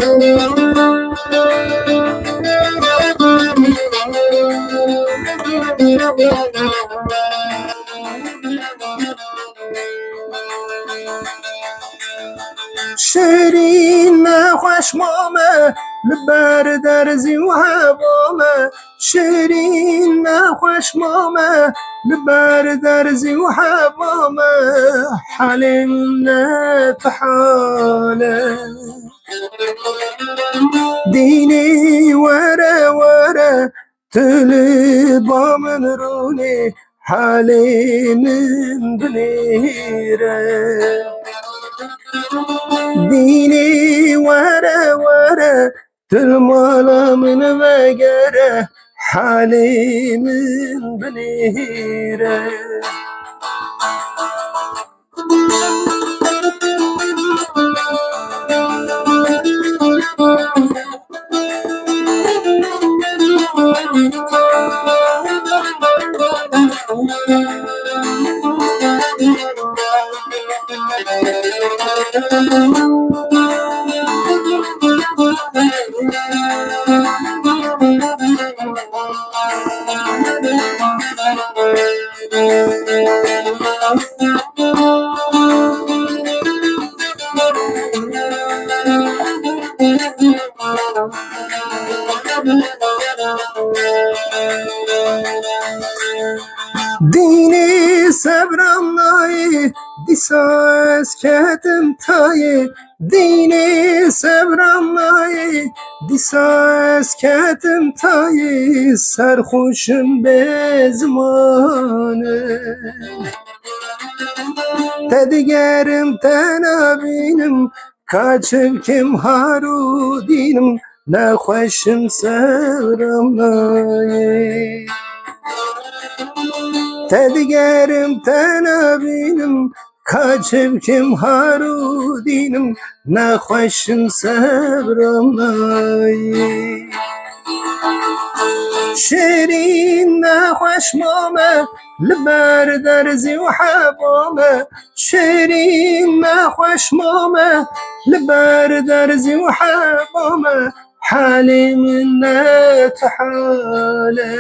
شیرین خوش مامه لبر درزی و هوامه شیرین خوش مامه لبر درزی و هوامه حالم نتحاله ديني ورا ورا تلبى من روني حالي من بنيره ديني ورا ورا تلمالا من بقره حالي من بنيره دینی صبرم نایی دیساز کتم تایی دینی صبرم نایی دیساز کتم تایی سرخوشم به زمانه تدگرم تنابینم کاچم کم هارو دینم نخوشم صبرم نایی تدگرم تنابینم کاچم کم هارو دینم نخوشم صبرم نایی شیرین نخوش مامه لبر درزی و حبامه شیرین نخوش مامه لبر درزی و حبامه حالي من نتحاله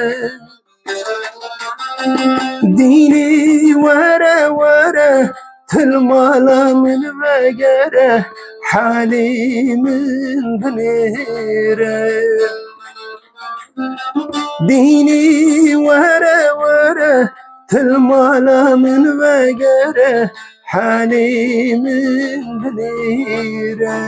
ديني ورا ورا تلمالا من بقره حالي من بنيره ديني ورا ورا تلمالا من بقره حالي من بنيره